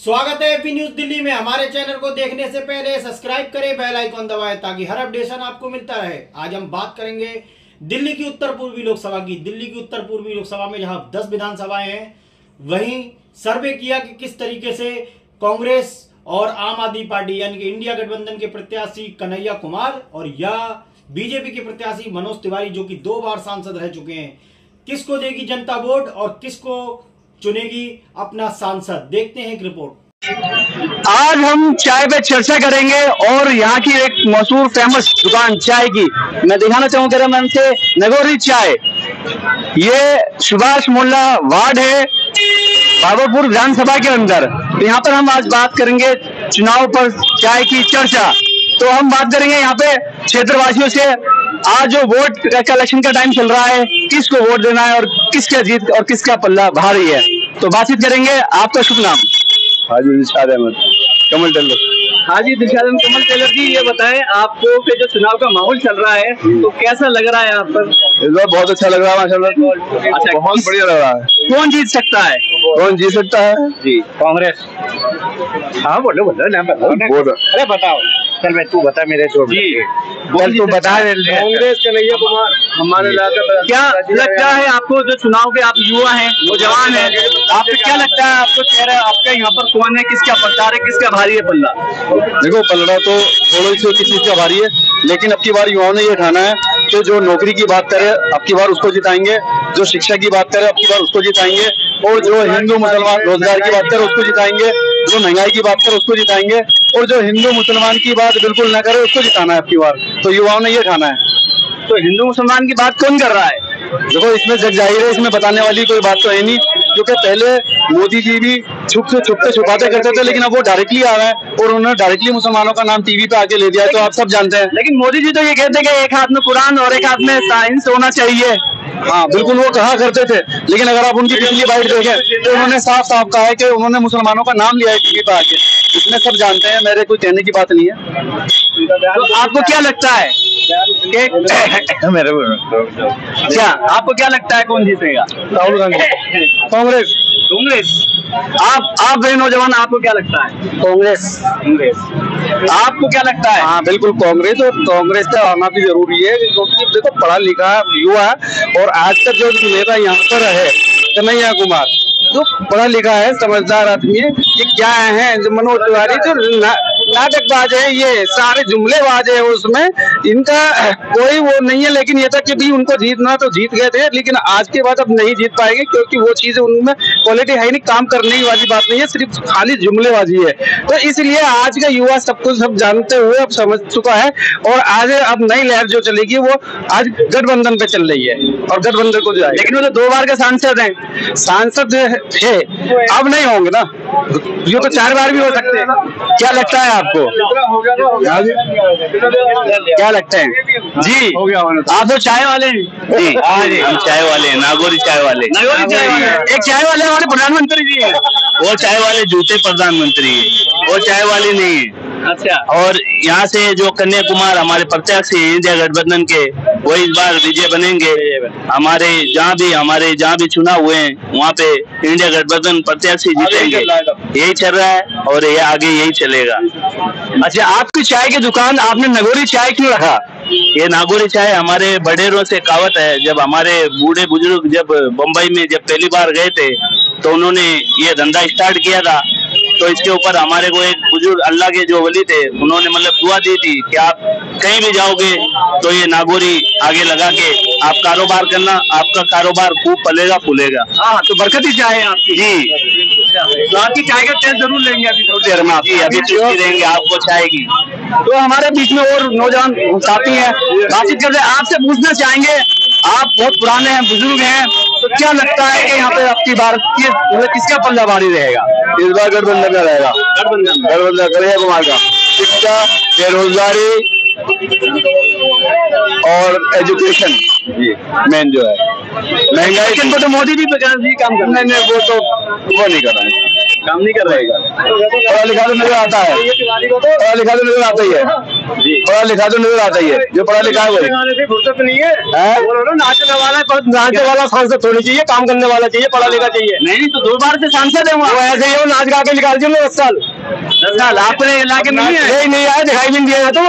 स्वागत है AP news Delhi में। हमारे चैनल को देखने से पहले सब्सक्राइब करें, बेल आइकॉन दबाएं ताकि हर अपडेशन आपको मिलता रहे। आज हम बात करेंगे दिल्ली की उत्तर पूर्वी लोकसभा की। दिल्ली की उत्तर पूर्वी लोकसभा में जहां 10 विधानसभाएं हैं, वहीं सर्वे किया कि किस तरीके से कांग्रेस और आम आदमी पार्टी यानी कि इंडिया गठबंधन के प्रत्याशी कन्हैया कुमार और या बीजेपी के प्रत्याशी मनोज तिवारी, जो कि 2 बार सांसद रह चुके हैं, किसको देगी जनता वोट और किसको चुनेगी अपना सांसद। देखते हैं एक रिपोर्ट। आज हम चाय पे चर्चा करेंगे और यहाँ की एक मशहूर फेमस दुकान चाय की मैं दिखाना चाहूंगा मेरे मन से, नगोरी चाय। ये सुभाष मोहल्ला वार्ड है बाबरपुर विधानसभा के अंदर। तो यहाँ पर हम आज बात करेंगे चुनाव पर चाय की चर्चा। तो हम बात करेंगे यहाँ पे क्षेत्रवासियों से। आज जो वोट का इलेक्शन का टाइम चल रहा है, किसको वोट देना है और किसका जीत और किसका पल्ला भारी है, तो बातचीत करेंगे। आपका शुभ नाम? हाजी दिलशाद अहमद कमल टेलर। हाजी दिलशाद अहमद कमल टेलर जी, ये बताएं आपको कि जो चुनाव का माहौल चल रहा है तो कैसा लग रहा है यहाँ पर? इस बार बहुत अच्छा लग रहा है माशाल्लाह। अच्छा, बहुत बढ़िया लग रहा है। कौन जीत सकता है? कौन जीत सकता है जी, कांग्रेस। हाँ बोलो नाम बताओ। अरे बताओ, चल मैं तू बता मेरे छोड़ जी। चल तू बता। कांग्रेस कन्हैया कुमार हमारे क्या लगता है आपको, जो चुनाव के आप युवा हैं, नौजवान हैं, आपको क्या लगता है, आपको चेहरा आपका यहाँ पर कौन है, किसका प्रचार है, किसका भारी है पल्ला? देखो, पलड़ा तो थोड़ी सी किसी चीज का भारी है, लेकिन अब की बार युवाओं ने ये ठाना है कि जो नौकरी की बात करे अब की बार उसको जिताएंगे, जो शिक्षा की बात करे अब की बार उसको जिताएंगे, और जो हिंदू मुसलमान रोजगार की बात करे उसको जिताएंगे, जो महंगाई की बात करे उसको जिताएंगे, और जो हिंदू मुसलमान की बात बिल्कुल न करे उसको जिताना है अब की बार। तो युवाओं ने ये ठाना है। तो हिंदू मुसलमान की बात कौन कर रहा है? देखो, इसमें जग जाहिर है, इसमें बताने वाली कोई बात तो है नहीं, क्योंकि पहले मोदी जी भी छुपते छुपाते करते थे, लेकिन अब वो डायरेक्टली आ रहे हैं और उन्होंने डायरेक्टली मुसलमानों का नाम टीवी पे आके ले दिया है, तो आप सब जानते हैं। लेकिन मोदी जी तो ये कहते हैं कि एक हाथ में कुरान और एक हाथ में साइंस होना चाहिए। हाँ बिल्कुल, वो कहा करते थे, लेकिन अगर आप उनकी पिछली बाइट देखें तो उन्होंने साफ साफ कहा है कि उन्होंने मुसलमानों का नाम लिया है टीवी पे आके। इसमें सब जानते हैं, मेरे कोई कहने की बात नहीं है। तो आपको क्या लगता है मेरे क्या आपको क्या लगता है कौन जीतेगा? राहुल गांधी। कांग्रेस। कांग्रेस। आप गए नौजवान, आपको क्या लगता है? कांग्रेस। आपको क्या लगता है? हाँ बिल्कुल कांग्रेस, और कांग्रेस का आना भी जरूरी है, क्योंकि देखो पढ़ा लिखा युवा है, और आज तक जो नेता यहाँ पर है कन्हैया कुमार, जो पढ़ा लिखा है, समझदार आदमी है। ये क्या है मनोज तिवारी, जो नाटकबाज है, ये सारे जुमलेबाज है, उसमें इनका कोई वो नहीं है। लेकिन ये तक कि भी उनको जीतना तो जीत गए थे, लेकिन आज के बाद अब नहीं जीत पाएंगे, क्योंकि वो चीज उनमें क्वालिटी है नहीं, काम करने वाली बात नहीं है, सिर्फ खाली जुमलेबाजी है। तो इसलिए आज का युवा सब कुछ सब जानते हुए अब समझ चुका है, और आज अब नई लहर जो चलेगी वो आज गठबंधन पे चल रही है, और गठबंधन को जो है। लेकिन वो तो 2 बार के सांसद हैं। सांसद थे, अब नहीं होंगे ना, ये तो 4 बार भी हो सकते हैं। क्या लगता है आपको? क्या लगता है जी? आप तो चाय वाले हैं जी? हाँ जी, हम चाय वाले हैं, नागौरी चाय वाले। एक चाय वाले हमारे प्रधानमंत्री जी है। वो चाय वाले जूते प्रधानमंत्री है, वो चाय वाले नहीं है। अच्छा। और यहाँ से जो कन्हैया कुमार हमारे प्रत्याशी है इंडिया गठबंधन के, वो इस बार विजय बनेंगे। हमारे जहाँ भी चुनाव हुए हैं वहाँ पे इंडिया गठबंधन प्रत्याशी जीतेंगे, यही चल रहा है और ये आगे यही चलेगा। अच्छा, आपकी चाय की दुकान आपने नगोरी चाय क्यों रखा? ये नागौरी चाय हमारे बड़ेरों से कहावत है। जब हमारे बूढ़े बुजुर्ग जब बम्बई में जब पहली बार गए थे तो उन्होंने ये धंधा स्टार्ट किया था, तो इसके ऊपर हमारे को एक बुजुर्ग अल्लाह के जो वली थे उन्होंने मतलब दुआ दी थी कि आप कहीं भी जाओगे तो ये नागौरी आगे लगा के आप कारोबार करना, आपका कारोबार खूब पलेगा फूलेगा। हाँ, तो बरकती चाय है आपकी जी। तो आपकी चाय का टेस्ट जरूर लेंगे अभी थोड़ी देर में। अभी चुस्की देंगे आपको चाय की। तो हमारे बीच में और नौजवान साथी हैं, बातचीत करते हैं। आपसे पूछना चाहेंगे, आप बहुत पुराने हैं, बुजुर्ग हैं, तो क्या लगता है कि यहाँ पे आपकी बार किसका पल्ला भारी रहेगा? इस बार गठबंधन का रहेगा। गठबंधन कन्हैया कुमार का। शिक्षा, बेरोजगारी और एजुकेशन जी मेन जो है। महंगाई तो मोदी भी काम कर रहे हैं। नहीं, वो नहीं कर रहे हैं। काम नहीं कर रहेगा। पढ़ा लिखा तो नजर आता है, पढ़ा लिखा तो नजर आता ही है जी, पढ़ा लिखा तो नजर आता ही है, जो पढ़ा लिखा है वही। फुर्सत नहीं है, नाचने वाला सांसद थोड़ी चाहिए, काम करने वाला चाहिए, पढ़ा लिखा चाहिए। नहीं तो 2 बार से सांसद है वहाँ, ऐसे ही नाच गा के निकाल दिए 10 साल। 10 साल आपने इलाके में नहीं है, नहीं आया, दिखाई भी नहीं दिया तो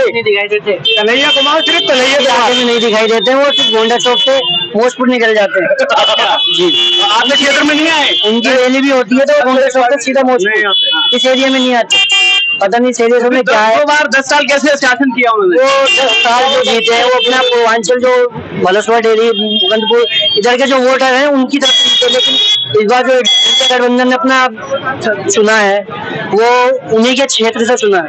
नहीं दिखाई देते, कन्हैया कुमार सिर्फ कन्हैया कुमार में नहीं दिखाई देते, वो सिर्फ गोंडा चौक से भोजपुर निकल जाते हैं जी। आपके क्षेत्र में नहीं आए? उनकी रैली भी होती है तो गोंडा चौक से सीधा भोजपुर, इस एरिया में नहीं आते। पता नहीं सीरियस में क्या है। 2 बार 10 साल कैसे शासन किया उन्होंने? वो 10 साल जो जीते हैं वो अपना पूर्वांचल जो भलसवा डेरी मुकंदपुर इधर के जो वोटर हैं उनकी तरफ जीते, लेकिन इस बार जो गठबंधन ने अपना चुना है वो उन्हीं के क्षेत्र से चुना है,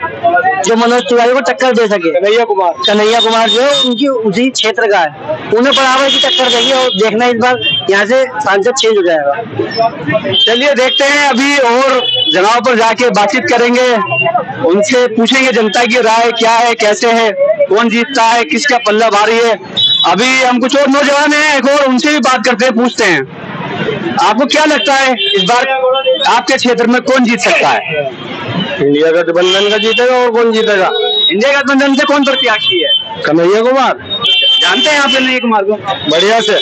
जो मनोज तिवारी को टक्कर दे सके। कन्हैया कुमार जो है उनकी उसी क्षेत्र का है, उन्हें बराबर की टक्कर देगी और देखना इस बार यहाँ से सांसद चेंज हो जाएगा। चलिए देखते हैं, अभी और जगहों पर जाके बातचीत करेंगे, उनसे पूछेंगे जनता की राय क्या है, कैसे है, कौन जीतता है, किसका पल्ला भारी है। अभी हम कुछ और नौजवान हैं, एक और उनसे भी बात करते हैं, पूछते हैं आपको क्या लगता है इस बार आपके क्षेत्र में कौन जीत सकता है? इंडिया गठबंधन का जीतेगा, और कौन जीतेगा? इंडिया गठबंधन से कौन प्रत्याशी है? कन्हैया कुमार। जानते हैं आप कन्हैया कुमार को? बढ़िया से।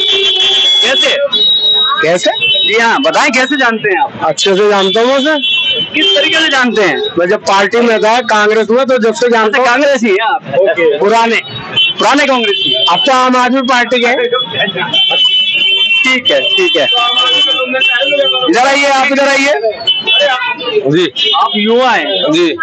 कैसे? जी हाँ, बताएं कैसे जानते हैं आप? अच्छे से जानता हूँ उसे। किस तरीके से जानते हैं? मैं जब पार्टी में था कांग्रेस में, तो जब से जानता हूँ। कांग्रेस ही है आप? पुराने कांग्रेस। अब तो आम आदमी पार्टी के। ठीक है इधर आइए, आप इधर आइए जी। आप युवा हैं जी,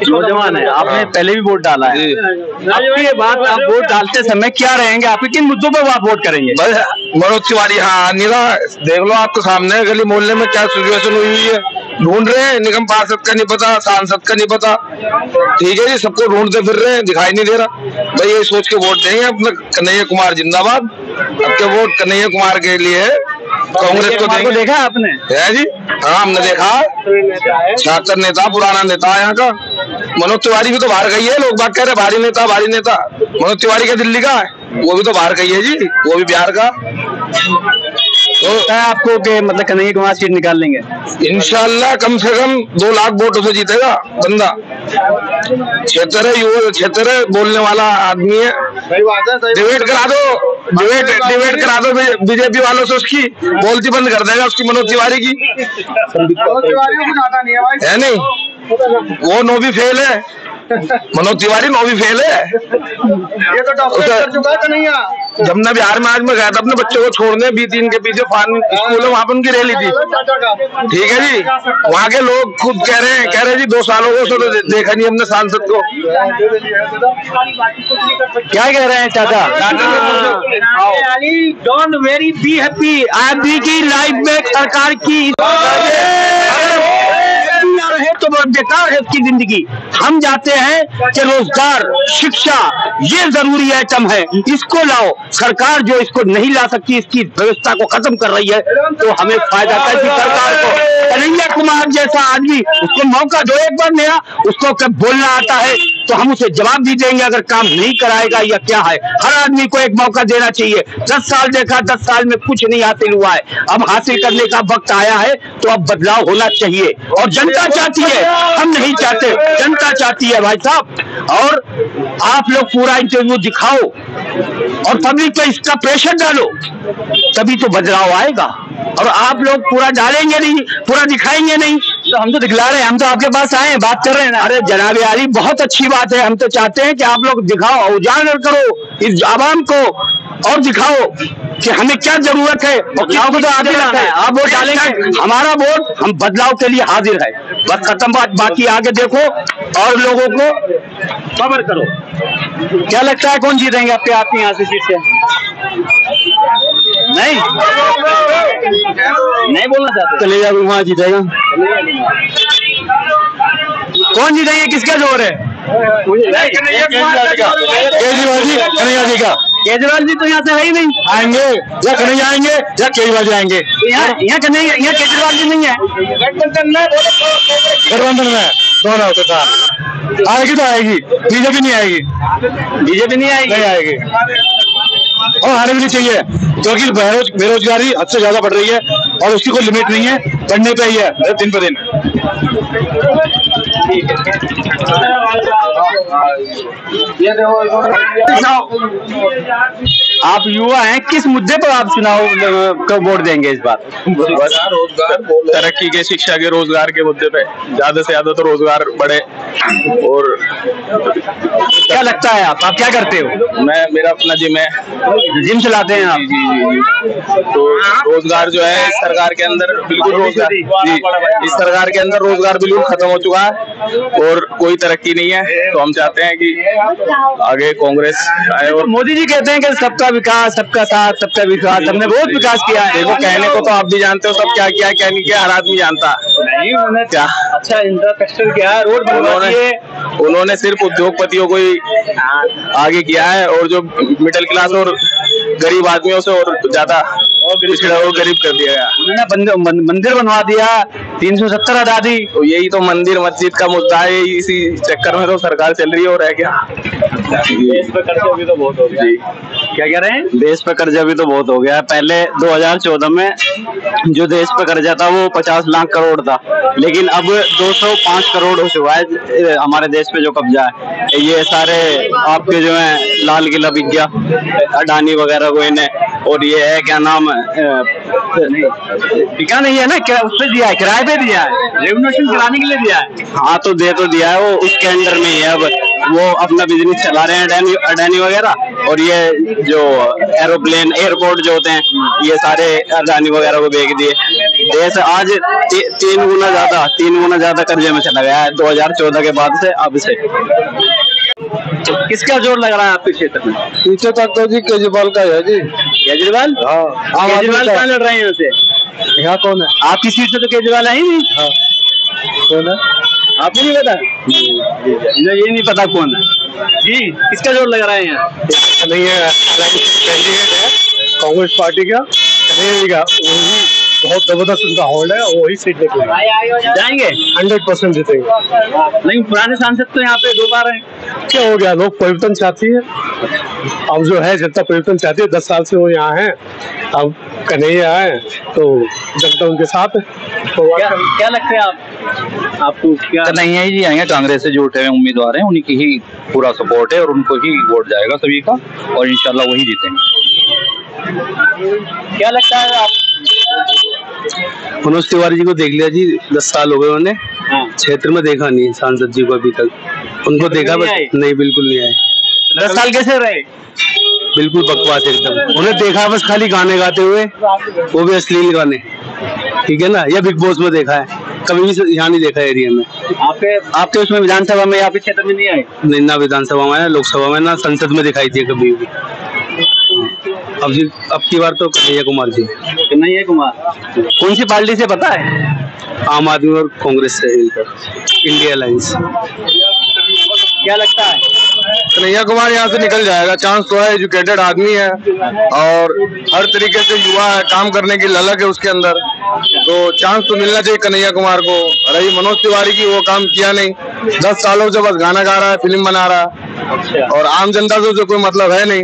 नौजवान है, आपने पहले भी वोट डाला है। ये बात, आप वोट डालते समय क्या रहेंगे, आपके किन मुद्दों पर आप वोट करेंगे? बस मनोज तिवारी। हाँ नीला, देख लो आपके सामने गली मोहल्ले में क्या सिचुएशन हुई है, ढूंढ रहे हैं, निगम पार्षद का नहीं पता, सांसद का नहीं पता, ठीक है जी, सबको ढूंढते फिर रहे हैं, दिखाई नहीं दे रहा। भाई ये सोच के वोट देंगे अपने कन्हैया कुमार जिंदाबाद। अब के वोट कन्हैया कुमार के लिए है, कांग्रेस को देंगे। देखा आपने? है जी, हाँ हमने देखा, छात्र नेता, पुराना नेता है यहाँ का। मनोज तिवारी भी तो बाहर गई है, लोग बात कह रहे भारी नेता भारी नेता। मनोज तिवारी का दिल्ली का है, वो भी तो बाहर गई है जी, वो भी बिहार का। तो आपको के मतलब कन्हैया कुमार सीट निकाल लेंगे इंशाल्लाह, कम से कम 2 लाख वोटों से जीतेगा बंदा। क्षेत्र है, युवा क्षेत्र है, बोलने वाला आदमी है। डिबेट करा दो बीजेपी वालों से, उसकी बोलती बंद कर देगा उसकी, मनोज तिवारी की। है नहीं, वो नो भी फेल है, मनोज तिवारी नो भी फेल है। ये तो डॉक्टर कर चुका है कन्हैया। जब मैं बिहार में आज में गया था अपने बच्चों को छोड़ने, B3 के पीछे फार्म स्कूल है, वहाँ पर उनकी रैली थी, ठीक है जी। वहाँ के लोग खुद कह रहे हैं जी 2 सालों को तो देखा नहीं हमने सांसद को। क्या कह रहे हैं चाचा? डोंट वेरी बी हैप्पी, अभी की लाइफ में सरकार की है तो बहुत बेकार है उसकी जिंदगी। हम जाते हैं कि रोजगार, शिक्षा ये जरूरी आइटम है, इसको लाओ। सरकार जो इसको नहीं ला सकती, इसकी व्यवस्था को खत्म कर रही है, तो हमें फायदा कैसी सरकार को? कन्हैया कुमार जैसा आदमी, उसको मौका दो एक बार नया, उसको कब बोलना आता है तो हम उसे जवाब भी देंगे अगर काम नहीं कराएगा या क्या है। हर आदमी को एक मौका देना चाहिए। 10 साल देखा, 10 साल में कुछ नहीं हासिल हुआ है, अब हासिल करने का वक्त आया है, तो अब बदलाव होना चाहिए। और जनता चाहती है, हम नहीं चाहते, जनता चाहती है भाई साहब। और आप लोग पूरा इंटरव्यू दिखाओ और पब्लिक पे इसका प्रेशर डालो, तभी तो बदलाव आएगा। और आप लोग पूरा डालेंगे नहीं, पूरा दिखाएंगे नहीं, तो हम तो दिखला रहे हैं, हम तो आपके पास आए हैं, बात कर रहे हैं ना। अरे जनाब आली, बहुत अच्छी बात है, हम तो चाहते हैं कि आप लोग दिखाओ, उजागर करो इस आवाम को और दिखाओ कि हमें क्या जरूरत है। और क्या को तो आप ही लाना है, आप वोट डालेंगे, हमारा वोट, हम बदलाव के लिए हाजिर है, बस खत्म बात। बाकी आगे देखो और लोगों को खबर करो। क्या लगता है कौन जीतेंगे आपके यहाँ से सीट से? नहीं बोलना चाहते? कन्हैया कुमार जीतेगा। कौन जीतेंगे, किसका जोर है? केजरीवाल जी, कन्हैया जी का। केजरीवाल जी तो यहाँ से है ही नहीं, आएंगे या कन्हैया आएंगे या केजरीवाल जाएंगे। यहाँ कन्हैया, यहाँ केजरीवाल जी नहीं है। गठबंधन में दोनों के साथ आएगी तो आएगी, बीजेपी नहीं आएगी, बीजेपी नहीं आएगी। नहीं आएगी। और आने भी नहीं चाहिए, क्योंकि बेरोजगारी हद से ज्यादा बढ़ रही है और उसकी कोई लिमिट नहीं है, बढ़ने पे ही है दिन पर दिन। आप युवा हैं, किस मुद्दे पर आप चुनाव को वोट देंगे इस बार? रोजगार, तरक्की के, शिक्षा के, रोजगार के मुद्दे पे ज्यादा से ज्यादा तो रोजगार बढ़े। और क्या लगता है आप क्या करते हो? मेरा अपना जिम है। जिम चलाते हैं आप? जी। तो रोजगार जो है सरकार के अंदर बिल्कुल रोजगार, जी, इस सरकार के अंदर रोजगार बिल्कुल खत्म हो चुका है और कोई तरक्की नहीं है। तो हम चाहते हैं कि आगे कांग्रेस आए। और मोदी जी कहते हैं कि सबका विकास, सबका साथ, सबका विकास, हमने बहुत विकास किया है। देखो, कहने को तो आप भी जानते हो सब क्या किया, क्या नहीं किया, हर आदमी जानता नहीं। क्या अच्छा इंफ्रास्ट्रक्चर किया है, रोड बनवा दिए। उन्होंने सिर्फ उद्योगपतियों को ही आगे किया है और जो मिडिल क्लास और गरीब आदमियों से और ज्यादा पिछड़ा और गरीब कर दिया गया। उन्होंने मंदिर बनवा दिया, 370 हटा दी। तो यही तो मंदिर मस्जिद का मुद्दा है, इसी चक्कर में तो सरकार चल रही है। और है क्या, देश पे कर्जा भी तो बहुत हो गया। जी क्या कह रहे हैं? देश पे कर्जा भी तो बहुत हो गया। पहले 2014 में जो देश पे कर्जा था वो 50 लाख करोड़ था, लेकिन अब 205 करोड़ हो चुका है हमारे देश पे जो कब्जा है। ये सारे आपके जो है लाल किला बिक गया अडानी वगैरह को इन्हें, और ये है क्या नाम बिका नहीं है ना, उस पे दिया है, किराए पे दिया है, रेवोल्यूशन चलाने के लिए दिया है। हाँ तो दिया है, वो उसके अंडर में ही है। अब वो अपना बिजनेस चला रहे हैं अडानी वगैरह, और ये जो एरोप्लेन एयरपोर्ट जो होते हैं ये सारे अडानी वगैरह को बेच दिए। देश आज 3 गुना ज्यादा कर्जे में चला गया है 2014 के बाद से अब से। किसका जोर लग रहा है आपके क्षेत्र में? पीछे तक तो जी केजरीवाल का है जी। केजरीवाल? हाँ। केजरीवाल कहाँ लड़ रहे हैं यहाँ से? यहाँ कौन है? आपकी सीट से तो केजरीवाल है ही नहीं। हाँ। कौन है? आपको नहीं पता? ये नहीं पता कौन है जी। किसका जोर लग रहा है यहाँ? नहीं है, कांग्रेस पार्टी का नहीं, वही बहुत जबरदस्त उनका होल्ड है, वही सीट निकलेगा। जाएंगे 100% जीतेंगे। नहीं, पुराने सांसद तो यहाँ पे 2 बार हैं। क्या हो गया, लोग परिवर्तन चाहती है। अब जो है जनता परिवर्तन चाहती है, 10 साल से वो यहाँ है, अब कन्हैया है तो जनता उनके साथ है। तो क्या लगता है आपको? क्या कन्हैया जी आएंगे, कांग्रेस से जो उठे हुए उम्मीदवार हैं उनकी ही पूरा सपोर्ट है और उनको ही वोट जाएगा सभी का, और इंशाल्लाह वही जीतेंगे। क्या लगता है आप? मनोज तिवारी जी को देख लिया जी, 10 साल हो गए उन्हें क्षेत्र में देखा नहीं सांसद जी को अभी तक। उनको देखा बस नहीं, बिल्कुल नहीं आए। 10 साल कैसे रहे? बिल्कुल बकवास एकदम। उन्हें देखा बस खाली गाने गाते हुए, वो भी अश्लील गाने, ठीक है ना। या बिग बॉस में देखा है, कभी भी यहाँ नहीं देखा एरिया में। आपके उसमें विधानसभा में, आपके क्षेत्र में नहीं आए? नहीं, ना विधानसभा में, ना लोकसभा में, ना संसद में दिखाई थी कभी भी। अब की बार तो कन्हैया कुमार जी। कन्हैया कुमार कौन सी पार्टी से पता है? आम आदमी और कांग्रेस से, इंडिया अलायंस। क्या लगता है? कन्हैया कुमार यहाँ से निकल जाएगा, चांस तो है। एजुकेटेड आदमी है और हर तरीके से युवा है, काम करने की ललक है उसके अंदर, तो चांस तो मिलना चाहिए कन्हैया कुमार को। रही मनोज तिवारी की, वो काम किया नहीं, 10 सालों से बस गाना गा रहा है, फिल्म बना रहा है, और आम जनता से कोई मतलब है नहीं।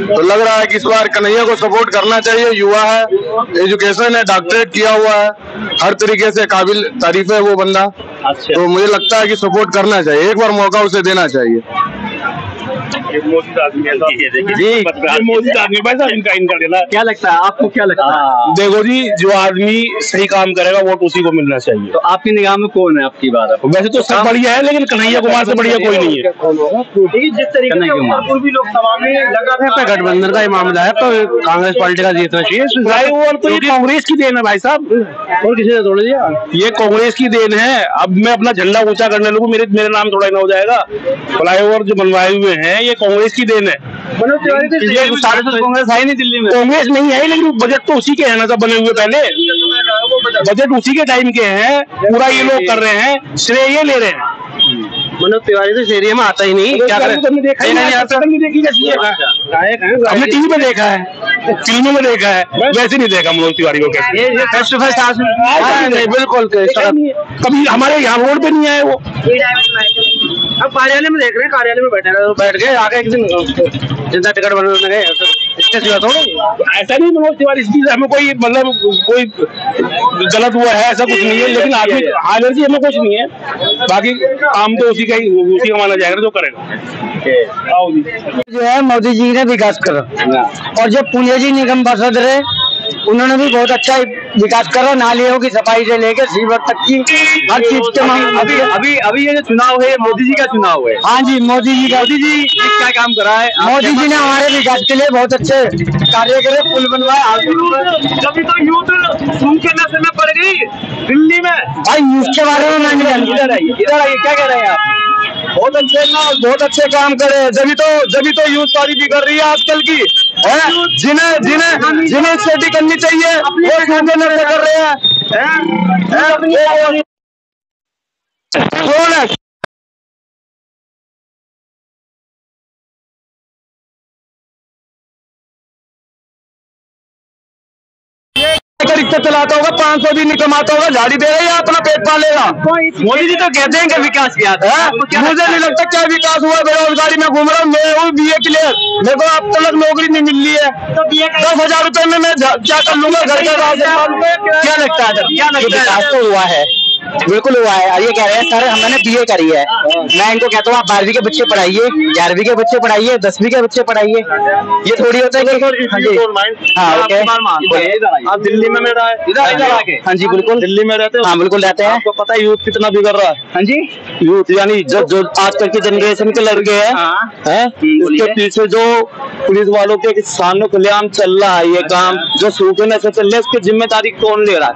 तो लग रहा है कि इस बार कन्हैया को सपोर्ट करना चाहिए। युवा है, एजुकेशन है, डॉक्टरेट किया हुआ है, हर तरीके से काबिल तारीफ है वो बंदा। तो मुझे लगता है कि सपोर्ट करना चाहिए, एक बार मौका उसे देना चाहिए। क्या लगता है आपको? क्या लगता है? देखो जी, जो आदमी सही काम करेगा वोट उसी को मिलना चाहिए। तो आपकी निगाह में कौन है आपकी बात? वैसे तो सब बढ़िया है, लेकिन कन्हैया कुमार से बढ़िया कोई नहीं है। जिस तरीके से पूर्वी लोकसभा में लगा था, गठबंधन का ही मामला है, तो कांग्रेस पार्टी का जीतना चाहिए। और तो ये कांग्रेस की देन है भाई साहब, और किसी ने तोड़ दिया। ये कांग्रेस की देन है। अब मैं अपना झंडा ऊंचा करने लगूं, मेरे नाम थोड़ा ना हो जाएगा। फ्लाईओवर जो बनवाए हुए हैं ये कांग्रेस की देन है। मनोज तिवारी तो सारे तो कांग्रेस है नहीं दिल्ली में। कांग्रेस नहीं है, लेकिन बजट तो उसी के है ना, सब बने हुए पहले बजट उसी के टाइम के हैं, पूरा ये लोग कर रहे हैं, श्रेय ये ले रहे हैं। मनोज तिवारी तो इस एरिया में आता ही नहीं। क्या करें? हमने टीवी में देखा है, फिल्मों में देखा है, वैसे नहीं देखा मनोज तिवारी को। कैसे फेस टू फेस नहीं, बिल्कुल कभी हमारे यहाँ रोड पे नहीं आए वो। अब कार्यालय में देख रहे हैं, कार्यालय में बैठ गए आगे एक दिन जनता टिकट बनवाने गए इसके सिवा थोड़ा ऐसा नहीं मनोज तिवारी इसकी हमें कोई मतलब कोई गलत हुआ है ऐसा कुछ नहीं है, लेकिन आगे एलर्जी हमें कुछ नहीं है, बाकी काम तो उसी का माना जाएगा जो करेगा। जो है मोदी जी ने विकास करा, और जो पुणे जी निगम पार्षद रहे उन्होंने भी बहुत अच्छा विकास करा, नालियों की सफाई से लेकर सीवर तक की हर चीज के अभी ये जो चुनाव है मोदी जी का चुनाव है। हाँ जी, मोदी जी क्या काम करा है? मोदी जी ने हमारे विकास के लिए बहुत अच्छे कार्य करे, पुल बनवाए। कभी तो यूथ सूख के नशे में पड़ गई दिल्ली में। भाई न्यूज के बारे में मैं नहीं जानती। इधर आइए, क्या कह रहे हैं आप? बहुत अच्छे काम करे, जब तो यूथ सारी बिगड़ रही है आजकल की है। जिन्हें खेती करनी चाहिए वो सूखे नशे कर रहे हैं। रिक्शा चलाता होगा, 500 भी नहीं कमाता होगा, झाड़ी दे रही है, अपना पेट पालेगा। मोदी जी तो कहते हैं कि विकास किया था, मुझे नहीं लगता क्या विकास हुआ। बेरोजगारी में घूम रहा हूँ, मैं हूँ BA क्लियर, मेरे को अब तक नौकरी नहीं मिल रही है। 10,000 रुपए में मैं क्या कर लूंगा घर का? क्या लगता है? विकास तो हुआ है, बिल्कुल हुआ है। ये कह रहे हैं सर हमने BA करी है, मैं इनको कहता हूँ आप 12वीं के बच्चे पढ़ाइए, 11वीं के बच्चे पढ़ाइए, 10वीं के बच्चे पढ़ाइए। ये थोड़ी होता है कि आप दिल्ली में मेरा हाँ जी बिल्कुल दिल्ली में रहते हैं। हाँ बिल्कुल रहते हैं। आपको पता है यूथ कितना बिगड़ रहा है? हाँ जी, यूथ यानी जो आजकल की जनरेशन के लड़के हैं, इसके पीछे जो पुलिस वालों के सामने खुलेआम चल रहा है ये काम, जो सूखे नशे चल रहे हैं, इसकी जिम्मेदारी कौन ले रहा है?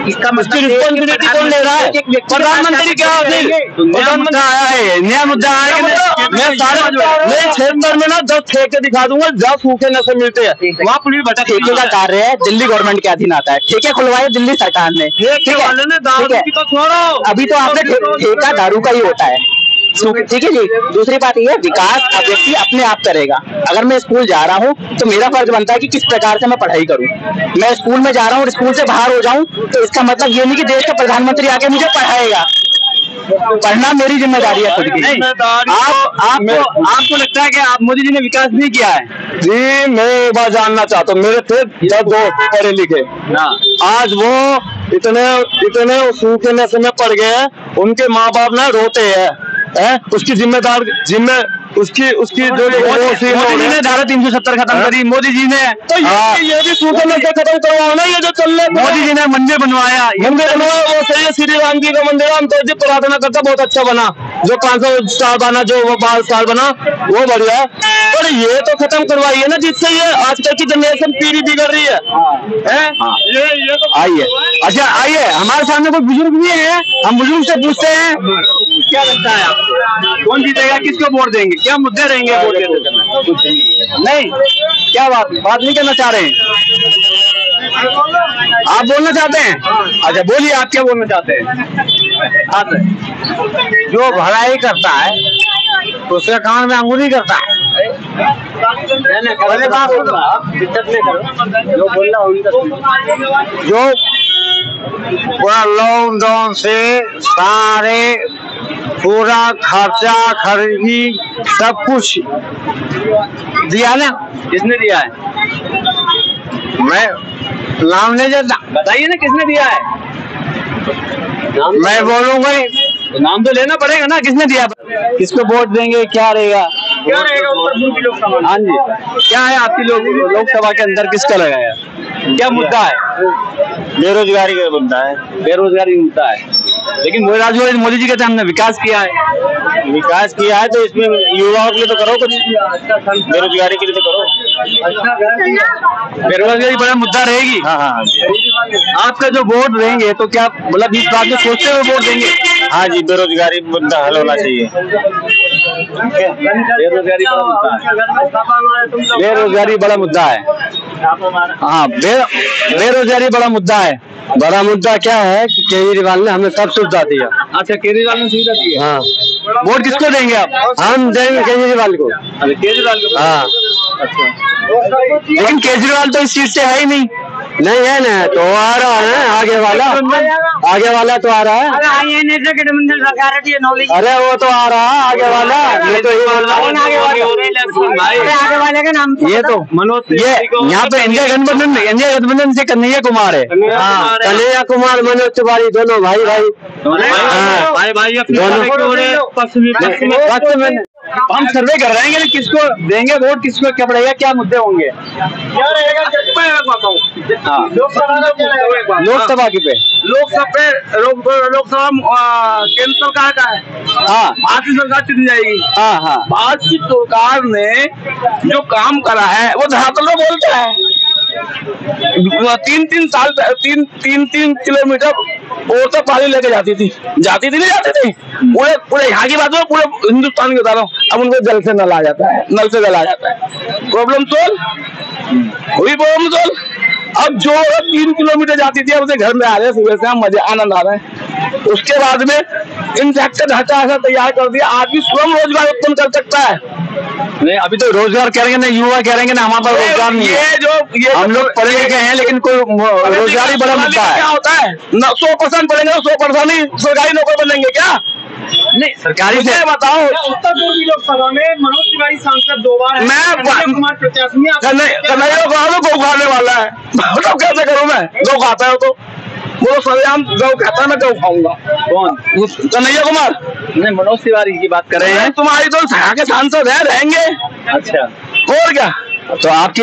इसका इसकी रिस्पॉन्सिबिलिटी कौन ले रहा है? प्रधानमंत्री क्या प्रधानमंत्री आया है, नया मुद्दा आया है। मैं सारे क्षेत्र में ना 10 ठेके दिखा दूंगा जहाँ सूखे नशे मिलते हैं, वहाँ पुलिस भटक। ठेके का कार्य है दिल्ली गवर्नमेंट के अधीन आता है, ठेके खुलवाए दिल्ली सरकार ने। ठीक है, अभी तो आपने ठेका दारू का ही होता है, ठीक है जी। दूसरी बात यह है विकास अब व्यक्ति अपने आप करेगा। अगर मैं स्कूल जा रहा हूँ तो मेरा फर्ज बनता है कि किस प्रकार से मैं पढ़ाई करूँ। मैं स्कूल में जा रहा हूँ और स्कूल से बाहर हो जाऊँ तो इसका मतलब ये नहीं कि देश का प्रधानमंत्री आके मुझे पढ़ाएगा। पढ़ना मेरी जिम्मेदारी है खुद की। आपको लगता है कि आप मोदी जी ने विकास नहीं किया है? जी मैं एक बार जानना चाहता हूँ, मेरे थे 10 दोस्त पढ़े लिखे, आज वो इतने सूखे नशे में पड़ गए हैं, उनके माँ बाप ना रोते हैं। उसकी उसकी जो मोदी जी ने धारा 370 खत्म करी, मोदी जी ने तो ये भी सूखे नशे खत्म करवाओ ना। ये जो चल रहे मोदी जी ने मंदिर बनवाया वो सही है। श्री राम जी का मंदिर हम तो प्रार्थना करता बहुत अच्छा बना, जो 500 साल बना, जो वो 12 साल बना वो बढ़िया, पर ये तो खत्म करवाई है ना, जिससे ये आजकल की जनरेशन पीढ़ी बिगड़ रही है। ये तो आइए, अच्छा आइए, हमारे सामने कोई बुजुर्ग भी है, हम बुजुर्ग से पूछते हैं क्या लगता है आपको कौन जीतेगा, किसको वोट देंगे, क्या मुद्दे रहेंगे वोट देते? नहीं, क्या बात नहीं करना चाह रहे हैं? आप बोलना चाहते हैं? अच्छा बोलिए, आप क्या बोलना चाहते हैं? हाँ सर, जो भलाई करता है तो उसका काम में अंगुली करता है। जो पूरा लॉकडाउन से सारे पूरा खर्चा खरीदी सब कुछ दिया ना, किसने दिया है? मैं नाम नहीं देता। बताइए ना किसने दिया है? मैं बोलूंगा तो नाम तो लेना पड़ेगा ना, किसने दिया? किसको वोट देंगे, क्या रहेगा उत्तर की लोकसभा? हाँ जी, क्या है आपकी लोकसभा के अंदर किसका लगाया, क्या मुद्दा है? बेरोजगारी का मुद्दा है। बेरोजगारी मुद्दा है, लेकिन मोदी जी कहते हैं हमने विकास किया है, तो इसमें युवाओं के लिए तो करो कुछ, बेरोजगारी के लिए तो करो। बेरोजगारी बड़ा मुद्दा रहेगी। हाँ, आपका जो वोट देंगे तो क्या मतलब इस बात में सोचते हुए वोट देंगे? हाँ जी, बेरोजगारी मुद्दा हल होना चाहिए। बेरोजगारी बड़ा मुद्दा है। बेरोजगारी बड़ा मुद्दा है। हाँ, बेरोजगारी बड़ा मुद्दा है। बड़ा मुद्दा क्या है कि केजरीवाल ने हमें सब सुविधा दिया। अच्छा, केजरीवाल ने सुविधा दी है। हाँ, वोट किसको देंगे आप? हम देंगे केजरीवाल को। केजरीवाल को? हाँ, अच्छा, लेकिन केजरीवाल तो इस चीज से है ही नहीं। नहीं है ना, तो आ रहा है आगे वाला तो आ रहा है। अरे वो तो आ रहा है आगे वाला, ये तो ही बोल रहा हूँ आगे वाले का नाम। ये तो मनोज, ये यहाँ पे इंडिया गठबंधन से कन्हैया कुमार है। कन्हैया कुमार, मनोज तिवारी, दोनों भाई दोनों। हम सर्वे कर रहे हैं कि किसको देंगे वोट, किसको क्या पड़ेगा, क्या मुद्दे होंगे। लोकसभा की पे लोकसभा केंद्र सरकार का है। हाँ, भारतीय सरकार चुनी जाएगी। हाँ, भारतीय सरकार ने जो काम करा है वो धरातल में बोलता है। 3 साल 3 किलोमीटर और तक पानी लेके जाती थी नहीं जाती थी। पूरे यहाँ की बात है, पूरे हिंदुस्तान की बता रहा हूँ। अब उनको जल से नल आ जाता है, प्रॉब्लम सोल्व हुई, प्रॉब्लम सोल्व। अब जो 3 किलोमीटर जाती थी, अब उसे घर में आ रहे हैं, सुबह से हम मजे आनंद आ रहे हैं। उसके बाद में इंफ्रास्ट्रक्चर ढांचा ऐसा तैयार कर दिया, आदमी स्वयं रोजगार उत्पन्न कर सकता है। नहीं, अभी तो रोजगार कह रहे हैं, युवा कह रहे हैं हमारे पास रोजगार नहीं है। ये हम लोग पढ़े लिखे हैं, लेकिन कोई रोजगार ही बड़ा मुद्दा है। क्या होता है, 100% पढ़ेंगे तो 100% ही सरकारी नौकर बनेंगे क्या? नहीं, सरकारी से बताओ। उत्तर पूर्वी लोकसभा में मनोज तिवारी सांसद 2 बार, मैं कन्हैया गौ खाने वाला है, तो कैसे करूँ मैं? गौ खाता है तो वो सरेआम गौ खाता है, मैं गौ खाऊंगा। कौन? कन्हैया कुमार? नहीं, मनोज तिवारी की बात कर रहे हैं। तुम्हारी तो के सांसद है, रहेंगे। अच्छा, और क्या? तो आप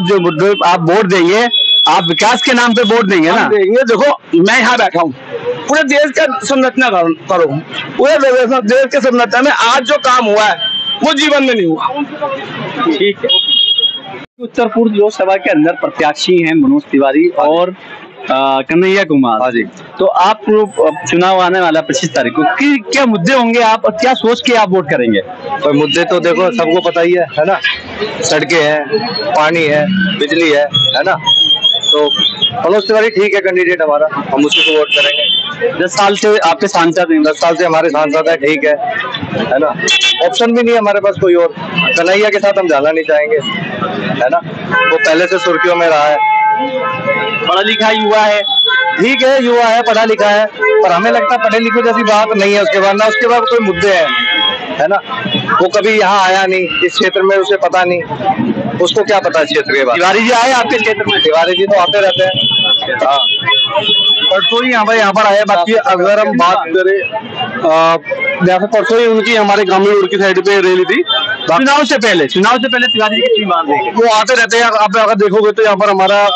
जो मुद्दे आप वोट देंगे, आप विकास के नाम पे वोट देंगे ना? देंगे। देखो, मैं यहाँ बैठा हूँ, पूरे देश का संरचना करो, पूरे देश के संरचना में आज जो काम हुआ है वो जीवन में नहीं हुआ। ठीक है। उत्तर पूर्व लोकसभा के अंदर प्रत्याशी हैं मनोज तिवारी और कन्हैया कुमार। हाँ जी। तो आप चुनाव आने वाला 25 तारीख को, क्या मुद्दे होंगे, आप क्या सोच के आप वोट करेंगे? तो मुद्दे तो देखो सबको पता ही है ना। सड़कें हैं, पानी है, बिजली है ना। तो मनोज तिवारी ठीक है कैंडिडेट हमारा, हम उसी को वोट करेंगे। 10 साल से आपके सांसद हैं, 10 साल से हमारे सांसद है, ठीक है ना। ऑप्शन भी नहीं है हमारे पास कोई और। कन्हैया के साथ हम जाना नहीं चाहेंगे, है ना। वो पहले से सुर्खियों में रहा है, पढ़ा लिखा युवा है। ठीक है, युवा है, पढ़ा लिखा है, पर हमें लगता है पढ़े लिखे जैसी बात नहीं है उसके बाद ना। उसके बाद कोई मुद्दे है ना। वो कभी यहाँ आया नहीं, इस क्षेत्र में उसे पता नहीं, उसको क्या पता है क्षेत्र के बारे में। तिवारी जी आए आपके क्षेत्र में? तिवारी जी तो आते रहते हैं। हाँ, परसों ही यहाँ पर आए। बाकी अगर हम बात करें, जैसे परसों ही उनकी हमारे ग्रामीण उड़की साइड पे रैली थी। चुनाव से पहले तिवारी जी की बात है, वो आते रहते हैं। आप अगर देखोगे तो यहाँ पर हमारा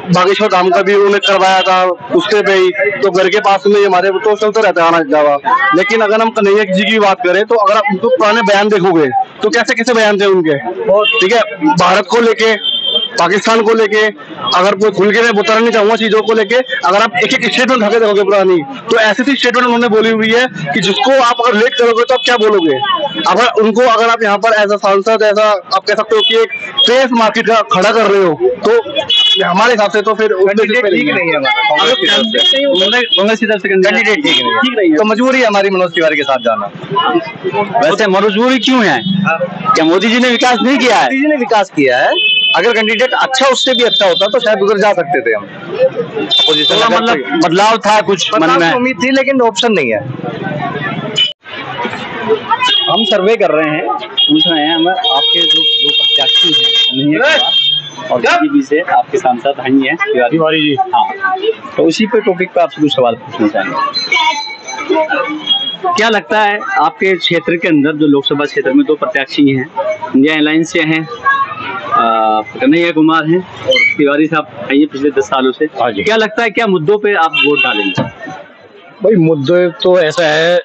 बागेश्वर धाम का भी उन्होंने करवाया था, उसके पे ही तो घर के पास में हमारे तो चलता रहता है आना जावा। लेकिन अगर हम कन्हैया जी की बात करें तो अगर आप उनको पुराने बयान देखोगे तो कैसे बयान थे उनके, ठीक है, भारत को लेके, पाकिस्तान को लेके, अगर कोई खुल के मैं बताना नहीं चाहूंगा चीजों को लेके। अगर आप एक स्टेटमेंट ढके देखोगे पुरानी, तो ऐसी थी स्टेटमेंट उन्होंने बोली हुई है कि जिसको आप अगर लेट करोगे तो आप क्या बोलोगे। अगर आप यहाँ पर एज अ सांसद, ऐसा आप कह सकते हो कि एक फेस मार्केट का खड़ा कर रहे हो, तो हमारे हिसाब से तो फिर ठीक नहीं है, ठीक नहीं है, तो मजबूरी है हमारी मनोज तिवारी के साथ जाना। वैसे मजबूरी क्यों है? क्या मोदी जी ने विकास नहीं किया है? मोदी जी ने विकास किया है। अगर कैंडिडेट अच्छा, उससे भी अच्छा होता तो शायद उधर जा सकते थे हम। मतलब बदलाव था कुछ मन में, उम्मीद थी, लेकिन ऑप्शन नहीं है। हम सर्वे कर रहे हैं, पूछ रहे हैं हमें आपके जो प्रत्याशी हैं कन्हैया कुमार और बीजेपी से आपके सांसद ही हैं तिवारी जी। हाँ, तो उसी पे टॉपिक पे आपसे कुछ सवाल पूछना चाहेंगे। क्या लगता है आपके क्षेत्र के अंदर, जो लोकसभा क्षेत्र में 2 प्रत्याशी हैं, इंडिया अलायंस से हैं, कन्हैया कुमार हैं और तिवारी साहब आइए पिछले 10 सालों से, क्या लगता है क्या मुद्दों पे आप वोट डालेंगे? भाई मुद्दे तो ऐसा है,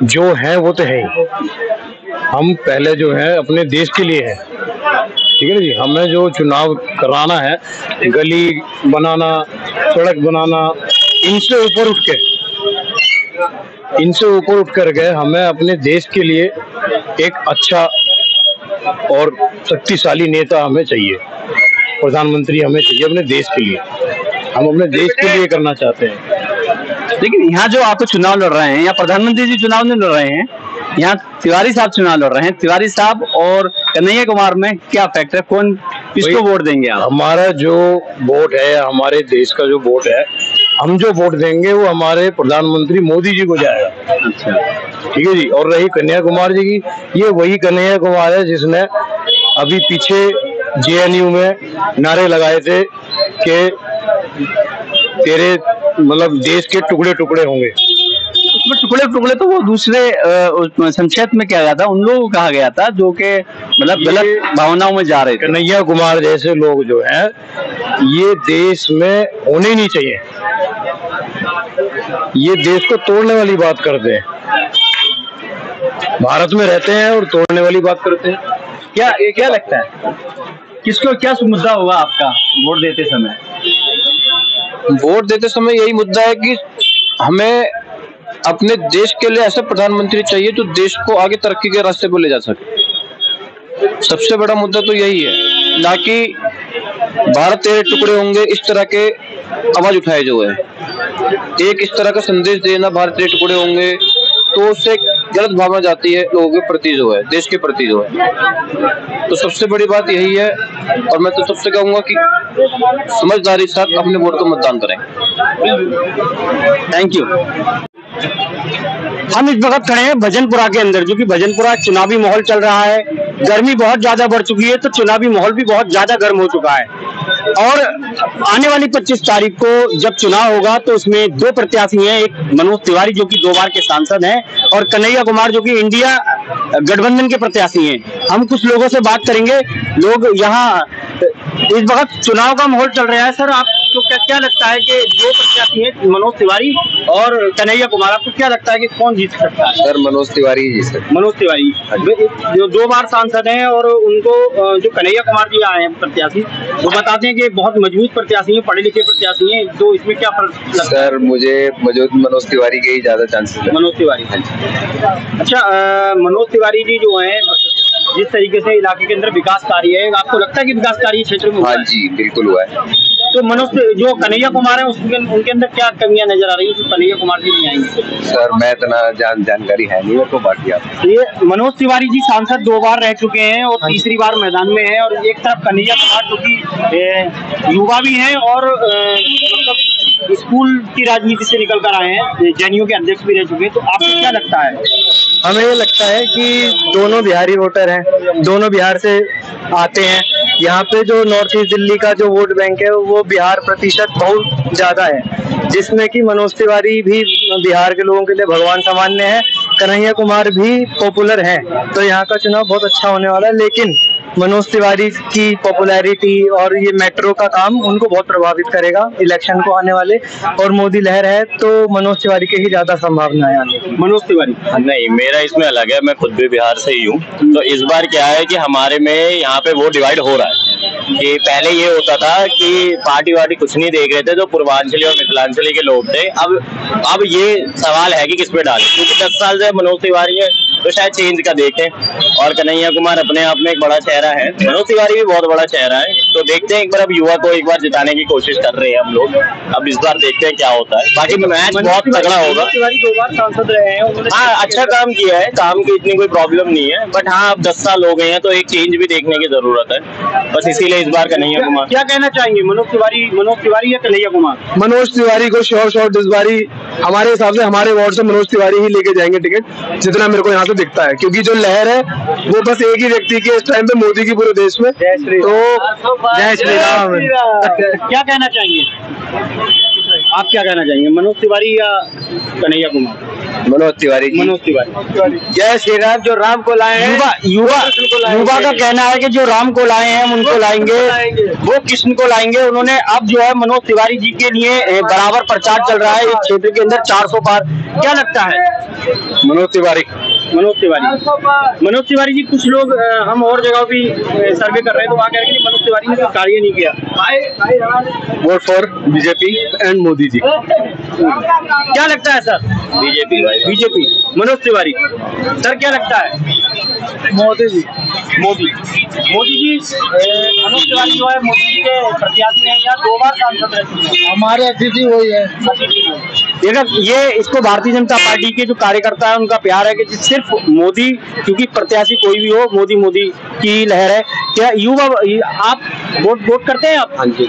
जो है वो तो है ही। हम पहले जो है अपने देश के लिए है, ठीक है ना जी। हमें जो चुनाव कराना है, गली बनाना, सड़क बनाना, इनसे ऊपर उठ करके हमें अपने देश के लिए एक अच्छा और शक्तिशाली नेता हमें चाहिए, प्रधानमंत्री हमें चाहिए अपने देश के लिए। हम अपने देश के लिए करना चाहते हैं। लेकिन यहाँ जो आप चुनाव लड़ रहे हैं, या प्रधानमंत्री जी चुनाव नहीं लड़ रहे हैं, यहाँ तिवारी साहब चुनाव लड़ रहे हैं। तिवारी साहब और कन्हैया कुमार में क्या फैक्टर है, कौन किसको वोट देंगे आप? हमारा जो वोट है, हमारे देश का जो वोट है, हम जो वोट देंगे वो हमारे प्रधानमंत्री मोदी जी को जाएगा। अच्छा, ठीक है जी। और रही कन्हैया कुमार जी की, ये वही कन्हैया कुमार है जिसने अभी पीछे JNU में नारे लगाए थे कि तेरे मतलब देश के टुकड़े टुकड़े होंगे। उसमें टुकड़े टुकड़े तो वो दूसरे संक्षेप में क्या गया था, उन लोगों को कहा गया था जो कि मतलब गलत भावनाओं में जा रहे थे। कन्हैया कुमार जैसे लोग जो हैं ये देश में होने ही नहीं चाहिए। ये देश को तोड़ने वाली बात करते हैं, भारत में रहते हैं और तोड़ने वाली बात करते हैं। क्या लगता है किसको क्या मुद्दा होगा आपका वोट देते समय? वोट देते समय यही मुद्दा है कि हमें अपने देश के लिए ऐसा प्रधानमंत्री चाहिए जो देश को आगे तरक्की के रास्ते पर ले जा सके। सबसे बड़ा मुद्दा तो यही है, ना कि भारत तेरे टुकड़े होंगे इस तरह के आवाज उठाए जो है। एक इस तरह का संदेश देना भारत तेरे टुकड़े होंगे तो उससे गलत भावना जाती है लोगों के प्रति जो है, देश के प्रति जो है। तो सबसे बड़ी बात यही है, और मैं तो सबसे कहूंगा कि समझदारी के साथ अपने वोट को मतदान करें। Thank you. हम इस वक्त खड़े हैं भजनपुरा के अंदर, जो कि भजनपुरा चुनावी माहौल चल रहा है। गर्मी बहुत ज्यादा बढ़ चुकी है तो चुनावी माहौल भी बहुत ज्यादा गर्म हो चुका है। और आने वाली 25 तारीख को जब चुनाव होगा तो उसमें दो प्रत्याशी हैं, एक मनोज तिवारी जो कि 2 बार के सांसद हैं और कन्हैया कुमार जो कि इंडिया गठबंधन के प्रत्याशी हैं। हम कुछ लोगों से बात करेंगे। लोग यहाँ इस वक्त चुनाव का माहौल चल रहा है। सर, आपको क्या लगता है कि 2 प्रत्याशी हैं, मनोज तिवारी और कन्हैया कुमार, आपको क्या लगता है कि कौन जीत सकता है? Sir, Manoj Tiwari ji sir. मनोज तिवारी जो 2 बार सांसद हैं और उनको जो कन्हैया कुमार जी आए हैं प्रत्याशी, वो बताते हैं कि बहुत मजबूत प्रत्याशी हैं, पढ़े लिखे प्रत्याशी हैं। तो इसमें क्या फर्क लगता है? सर, मुझे मनोज तिवारी के ही ज्यादा चांसेस है। मनोज तिवारी। अच्छा, मनोज तिवारी जी जो है जिस तरीके से इलाके के अंदर विकास कार्य है, आपको लगता है कि विकास कार्य क्षेत्र में? हाँ जी, बिल्कुल हुआ है। तो मनोज जो कन्हैया कुमार है उनके अंदर क्या कमियां नजर आ रही है जो कन्हैया कुमार जी नहीं आएंगे? सर, मैं इतना जानकारी है नहीं, तो बाकी आप। ये मनोज तिवारी जी सांसद 2 बार रह चुके हैं और तीसरी बार मैदान में है, और एक तरफ कन्हैया कुमार जो कि युवा भी हैं और मतलब स्कूल की राजनीति से निकल कर आए हैं, JNU के अध्यक्ष भी रह चुके हैं। तो आपको क्या लगता है? हमें ये लगता है कि दोनों बिहारी वोटर हैं, दोनों बिहार से आते हैं। यहाँ पे जो नॉर्थ ईस्ट दिल्ली का जो वोट बैंक है वो बिहार प्रतिशत बहुत ज्यादा है, जिसमें कि मनोज तिवारी भी बिहार के लोगों के लिए भगवान सामान्य है, कन्हैया कुमार भी पॉपुलर हैं। तो यहाँ का चुनाव बहुत अच्छा होने वाला है, लेकिन मनोज तिवारी की पॉपुलैरिटी और ये मेट्रो का काम उनको बहुत प्रभावित करेगा इलेक्शन को आने वाले, और मोदी लहर है तो मनोज तिवारी के ही ज्यादा संभावना है आने की। मनोज तिवारी? नहीं, मेरा इसमें अलग है, मैं खुद भी बिहार से ही हूँ। तो इस बार क्या है कि हमारे में यहाँ पे वोट डिवाइड हो रहा है कि पहले ये होता था कि पार्टी वार्टी कुछ नहीं देख रहे थे, जो पूर्वांचली और मिथिलांचली के लोग थे। अब ये सवाल है कि किस पे डालें, क्योंकि 10 साल से मनोज तिवारी है तो शायद चेंज का देखें। और कन्हैया कुमार अपने आप में एक बड़ा चेहरा है, मनोज तिवारी भी बहुत बड़ा चेहरा है। तो देखते हैं, एक बार अब युवा को एक बार जिताने की कोशिश कर रहे हैं हम लोग। अब इस बार देखते हैं क्या होता है। बाकी मैच बहुत तगड़ा होगा। तिवारी 2 बार सांसद रहे हैं, हाँ, अच्छा काम किया है, काम की इतनी कोई प्रॉब्लम नहीं है। बट हाँ, अब 10 साल हो गए हैं तो एक चेंज भी देखने की जरूरत है, बस इसीलिए इस बार कन्हैया कुमार। क्या कहना चाहेंगे, मनोज तिवारी या कन्हैया कुमार? मनोज तिवारी को श्योर इस बारी हमारे हिसाब से, हमारे वार्ड से मनोज तिवारी ही लेके जाएंगे टिकट, जितना मेरे को यहाँ से दिखता है। क्योंकि जो लहर है वो बस एक ही व्यक्ति की इस टाइम पे, मोदी की पूरे देश में। तो जय श्री राम। क्या कहना चाहेंगे आप, क्या कहना चाहेंगे, मनोज तिवारी या कन्हैया कुमार? मनोज तिवारी जी। मनोज तिवारी। जय श्री राम। जो राम को लाए हैं, युवा का कहना है कि जो राम को लाए हैं हम उनको लाएंगे, वो कृष्ण को लाएंगे। उन्होंने अब जो है मनोज तिवारी जी के लिए बराबर प्रचार चल रहा है इस क्षेत्र के अंदर 400 पार। क्या लगता है? मनोज तिवारी। मनोज तिवारी जी, कुछ लोग हम और जगह भी सर्वे कर रहे हैं तो वहाँ कह रहे हैं कि मनोज तिवारी ने कोई कार्य नहीं किया। Vote for BJP and Modi ji. क्या लगता है sir? BJP. Manoj Tiwari. Sir, क्या लगता है? मोदी जी। मोदी जी। मनोज तिवारी जो है मोदी जी के प्रत्याशी हैं या 2 बार सांसद रह चुके हैं? हमारे अतिथि वही है। ये इसको भारतीय जनता पार्टी के जो कार्यकर्ता है उनका प्यार है कि सिर्फ मोदी, क्योंकि प्रत्याशी कोई भी हो, मोदी मोदी की लहर है। क्या युवा आप वोट करते हैं आप? हाँ जी।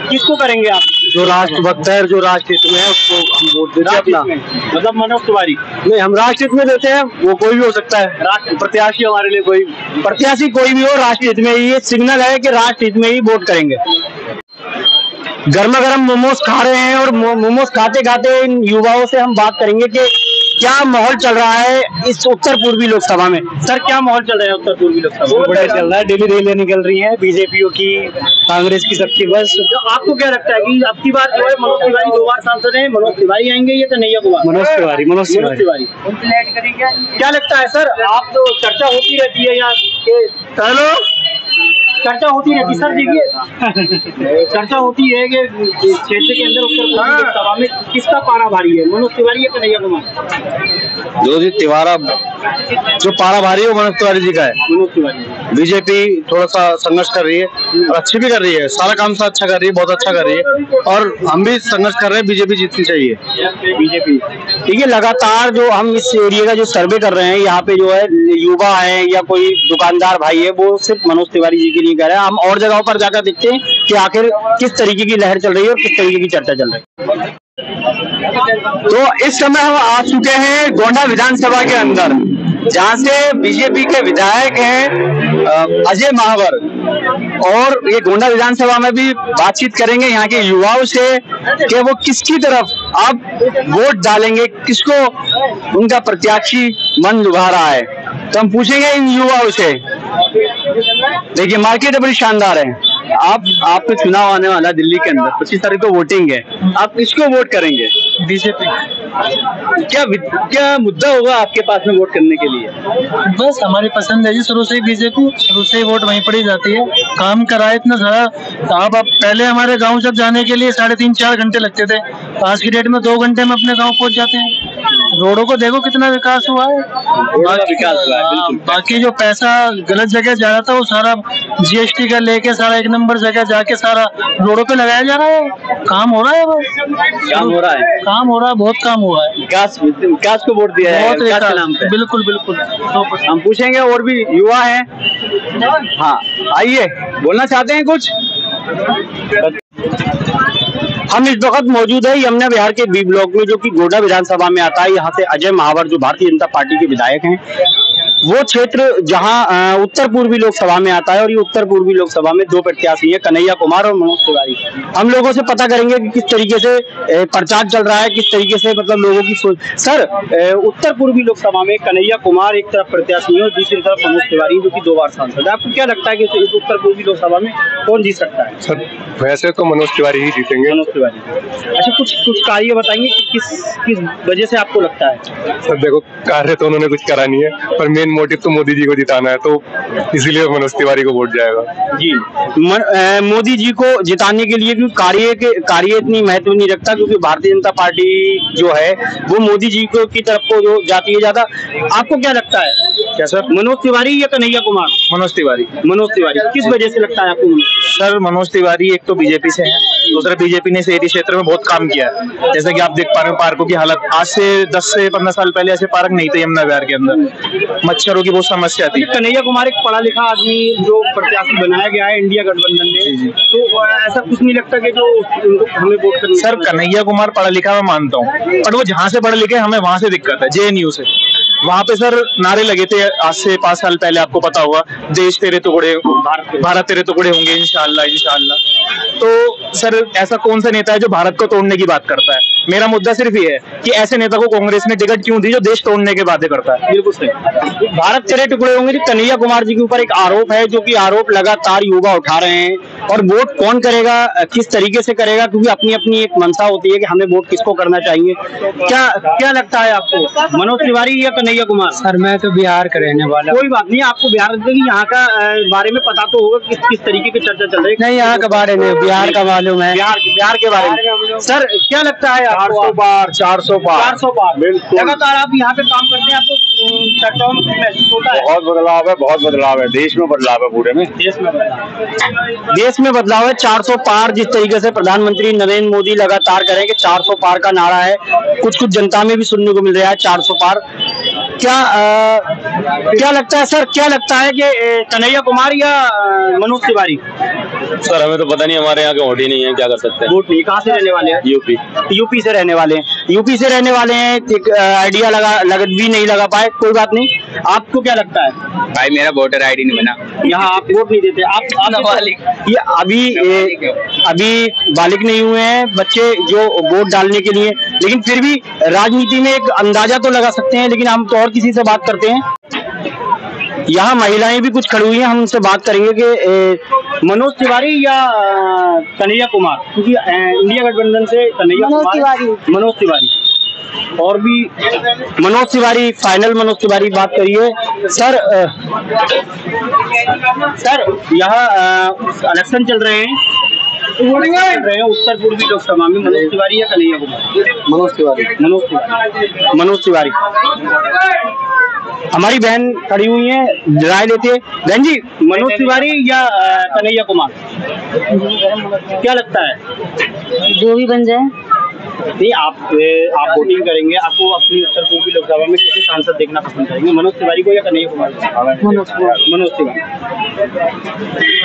किसको करेंगे आप? जो राष्ट्रभक्त है, जो राष्ट्रहित में है, उसको हम वोट देते हैं अपना। मतलब मनोज तिवारी? नहीं, हम राष्ट्रहित में देते हैं, वो कोई भी हो सकता है। प्रत्याशी हमारे लिए कोई प्रत्याशी कोई भी हो, राष्ट्रहित में ये सिग्नल है कि राष्ट्रहित में ही वोट करेंगे। गर्मा गर्म मोमोज खा रहे हैं और मोमोज खाते खाते इन युवाओं से हम बात करेंगे कि क्या माहौल चल रहा है इस उत्तर पूर्वी लोकसभा में। सर, क्या माहौल चल रहा है उत्तर पूर्वी लोकसभा में? बढ़िया चल रहा है, डेली रैलियां निकल रही हैं, बीजेपी की, कांग्रेस की, सबकी। बस तो आपको क्या लगता है कि अब की बार जो है मनोज तिवारी 2 बार सांसद हैं, मनोज तिवारी आएंगे या कन्हैया कुमार? मनोज तिवारी। क्या लगता है सर? आप तो चर्चा होती रहती है यहाँ के, हेलो, चर्चा होती रहती सर, देखिए चर्चा होती है कि क्षेत्र के अंदर उत्तर पूर्वी लोकसभा में किसका पारा भारी है, मनोज तिवारी या कन्हैया कुमार? जो पारा भारी है वो मनोज तिवारी जी का है। मनोज तिवारी। बीजेपी थोड़ा सा संघर्ष कर रही है और अच्छी भी कर रही है, सारा काम से अच्छा कर रही है, बहुत अच्छा कर रही है, और हम भी संघर्ष कर रहे हैं, बीजेपी जीतनी चाहिए। बीजेपी ठीक है। लगातार जो हम इस एरिया का जो सर्वे कर रहे हैं, यहाँ पे जो है युवा है या कोई दुकानदार भाई है, वो सिर्फ मनोज तिवारी जी के लिए कह रहे हैं। हम और जगहों पर जाकर देखते हैं कि आखिर किस तरीके की लहर चल रही है और किस तरीके की चर्चा चल रही है। तो इस समय हम आ चुके हैं गोंडा विधानसभा के अंदर, जहां से बीजेपी के विधायक हैं अजय महावर, और ये गोंडा विधानसभा में भी बातचीत करेंगे यहाँ के युवाओं से कि वो किसकी तरफ अब वोट डालेंगे, किसको उनका प्रत्याशी मन लुभा रहा है। तो हम पूछेंगे इन युवाओं से। देखिए, मार्केट बड़ी शानदार है। आप पे चुनाव आने वाला दिल्ली के अंदर, 25 तारीख को वोटिंग है, आप किसको वोट करेंगे? बीजेपी। क्या मुद्दा होगा आपके पास में वोट करने के लिए? बस हमारी पसंद है जी, शुरू से ही बीजेपी, शुरू से ही वोट वहीं पड़ी जाती है। काम करा है इतना सारा। आप पहले हमारे गांव तक जाने के लिए 3.5-4 घंटे लगते थे, आज की डेट में 2 घंटे में अपने गांव पहुंच जाते हैं। रोडों को देखो कितना विकास हुआ है। बाकी जो पैसा गलत जगह जा रहा था, वो सारा जीएसटी का लेके सारा 1 नंबर जगह जाके सारा रोडों पे लगाया जा रहा है। काम हो रहा है, काम हो रहा है, बहुत काम हुआ है। विकास को वोट दिया है, विकास के नाम पे। बिल्कुल। हम पूछेंगे, और भी युवा है। हाँ, आइए, बोलना चाहते हैं कुछ? हम इस वक्त मौजूद है यमुना विहार के बी ब्लॉक में, जो कि गोंडा विधानसभा में आता है। यहाँ से अजय महावर, जो भारतीय जनता पार्टी के विधायक हैं, वो क्षेत्र जहां उत्तर पूर्वी लोकसभा में आता है, और ये उत्तर पूर्वी लोकसभा में 2 प्रत्याशी हैं, कन्हैया कुमार और मनोज तिवारी। हम लोगों से पता करेंगे कि किस तरीके से प्रचार चल रहा है, किस तरीके से मतलब लोगों की सोच। सर, उत्तर पूर्वी लोकसभा में कन्हैया कुमार एक तरफ प्रत्याशी है और दूसरी तरफ मनोज तिवारी, जो कि 2 बार सांसद है। आपको क्या लगता है कि इस उत्तर पूर्वी लोकसभा में कौन जीत सकता है? सर, वैसे तो मनोज तिवारी ही जीतेंगे। मनोज तिवारी। अच्छा, कुछ कार्य बताएंगे कि किस वजह से आपको लगता है? सर देखो, कार्य तो उन्होंने कुछ करा नहीं है, पर मेन मोटिव तो मोदी जी को जिताना है, तो इसीलिए मनोज तिवारी को वोट जाएगा जी। मोदी जी को जिताने के लिए कार्य इतनी महत्व नहीं रखता, क्योंकि भारतीय जनता पार्टी जो है वो मोदी जी को की तरफ को जो जाती है ज्यादा। आपको क्या लगता है? क्या सर, मनोज तिवारी या कन्हैया कुमार? मनोज तिवारी। मनोज तिवारी। किस वजह से लगता है आपको? सर, मनोज तिवारी एक तो बीजेपी से है, दूसरा बीजेपी ने शहरी क्षेत्र में बहुत काम किया है। जैसे कि आप देख पा रहे हो पार्कों की हालत, आज से 10 से 15 साल पहले ऐसे पार्क नहीं थे यमुना विहार के अंदर, मच्छरों की बहुत समस्या थी। कन्हैया कुमार एक पढ़ा लिखा आदमी जो प्रत्याशी बनाया गया है इंडिया गठबंधन में, तो ऐसा कुछ नहीं लगता कि जो हमें वोट करना? सर, कन्हैया कुमार पढ़ा लिखा मैं मानता हूँ, पर वो जहाँ से पढ़े लिखे हमें वहाँ से दिक्कत है, JNU से। वहाँ पे सर नारे लगे थे आज से 5 साल पहले, आपको पता होगा, देश तेरे टुकड़े, भारत तेरे टुकड़े होंगे इंशाल्लाह। तो सर, ऐसा कौन सा नेता है जो भारत को तोड़ने की बात करता है? मेरा मुद्दा सिर्फ ये है कि ऐसे नेता को कांग्रेस ने टिकट क्यों दी जो देश तोड़ने की बातें करता है? बिल्कुल सही। भारत तेरे टुकड़े होंगे। कन्हैया कुमार जी के ऊपर एक आरोप है, जो कि आरोप लगातार युवा उठा रहे हैं, और वोट कौन करेगा, किस तरीके से करेगा, क्योंकि अपनी अपनी एक मंशा होती है कि हमें वोट किसको करना चाहिए। क्या लगता है आपको, मनोज तिवारी या कन्हैया कुमार? सर, मैं तो बिहार का रहने वाला। कोई बात नहीं, आपको बिहार यहाँ का बारे में पता तो होगा, किस तरीके की चर्चा चल रही है? नहीं, यहाँ के बारे में बिहार का मालूम है। बिहार के बारे में सर क्या लगता है? 400 पार। लगातार आप यहाँ पे काम करते हैं, आपको चर्चाओं में महसूस होता है? बहुत बदलाव है, देश में बदलाव है, पूरे में देश में बदलाव है। 400 पार जिस तरीके से प्रधानमंत्री नरेंद्र मोदी लगातार करेंगे, 400 पार का नारा है, कुछ जनता में भी सुनने को मिल रहा है 400 पार। क्या लगता है सर, क्या लगता है कि कन्हैया कुमार या मनोज तिवारी? सर हमें तो पता नहीं, हमारे यहाँ के वोट ही नहीं है, क्या कर सकते हैं। वोट नहीं, कहाँ से रहने वाले हैं? यूपी से रहने वाले हैं। यूपी से रहने वाले हैं, एक आइडिया भी नहीं लगा पाए, कोई बात नहीं। आपको क्या लगता है? भाई मेरा वोटर आईडी नहीं बना। यहाँ आप वोट नहीं देते? आप नाबालिग, ये अभी बालिग नहीं हुए हैं बच्चे जो वोट डालने के लिए, लेकिन फिर भी राजनीति में एक अंदाजा तो लगा सकते हैं। लेकिन हम तो और किसी से बात करते हैं, यहाँ महिलाएं भी कुछ खड़ी हुई हैं, हम उनसे बात करेंगे कि मनोज तिवारी या कन्हैया कुमार, क्योंकि इंडिया गठबंधन से कन्हैया कुमार, मनोज तिवारी और भी मनोज तिवारी, फाइनल मनोज तिवारी बात करिए। सर यहाँ इलेक्शन चल रहे हैं, उत्तर पूर्वी लोकसभा में मनोज तिवारी या कन्हैया कुमार? मनोज तिवारी। हमारी बहन खड़ी हुई है, राय लेते हैं। बहन जी, मनोज तिवारी या कन्हैया कुमार, क्या लगता है? जो भी बन जाए। नहीं, आप वोटिंग करेंगे, आपको अपनी उत्तर पूर्वी लोकसभा में किसे सांसद देखना पसंद करेंगे, मनोज तिवारी को या कन्हैया कुमार? मनोज तिवारी।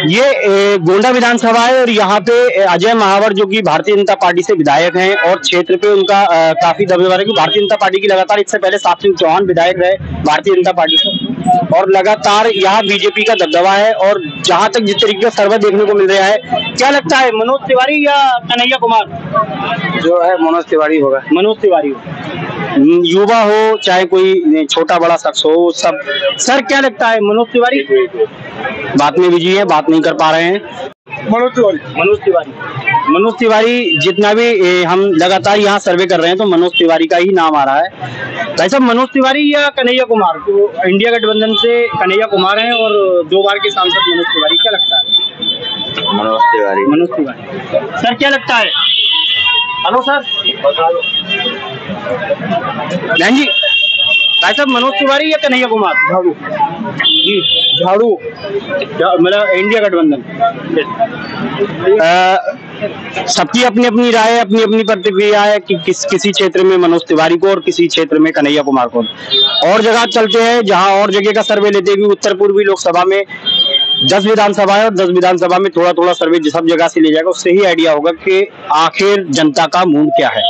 ये गोंडा विधानसभा है और यहाँ पे अजय महावर जो कि भारतीय जनता पार्टी से विधायक हैं और क्षेत्र पे उनका काफी दबदबा है कि भारतीय जनता पार्टी की लगातार, इससे पहले सात सिंह चौहान विधायक रहे भारतीय जनता पार्टी से, और लगातार यहाँ बीजेपी का दबदबा है। और जहां तक जिस तरीके का सर्वे देखने को मिल रहा है, क्या लगता है मनोज तिवारी या कन्हैया कुमार? जो है मनोज तिवारी होगा। मनोज तिवारी हो, युवा हो चाहे कोई छोटा बड़ा शख्स हो, सब। सर क्या लगता है, मनोज तिवारी? बात में बिजी है, बात नहीं कर पा रहे हैं। मनोज तिवारी जितना भी हम लगातार यहाँ सर्वे कर रहे हैं तो मनोज तिवारी का ही नाम आ रहा है। भाई साहब, मनोज तिवारी या कन्हैया कुमार? तो इंडिया गठबंधन से कन्हैया कुमार हैं और 2 बार के सांसद मनोज तिवारी, क्या लगता है? मनोज तिवारी। सर क्या लगता है? हेलो सर, बहन जी, भाई साहब मनोज तिवारी या कन्हैया कुमार? झाड़ू मतलब इंडिया गठबंधन। सबकी अपनी अपनी राय, अपनी अपनी प्रतिक्रिया है कि किसी क्षेत्र में मनोज तिवारी को और किसी क्षेत्र में कन्हैया कुमार को। और जगह चलते हैं जहां और जगह का सर्वे लेते हैं, उत्तर पूर्वी लोकसभा में 10 विधानसभा है और 10 विधानसभा में थोड़ा थोड़ा सर्वे सब जगह से ले जाएगा, उससे ही आइडिया होगा कि आखिर जनता का मूड क्या है।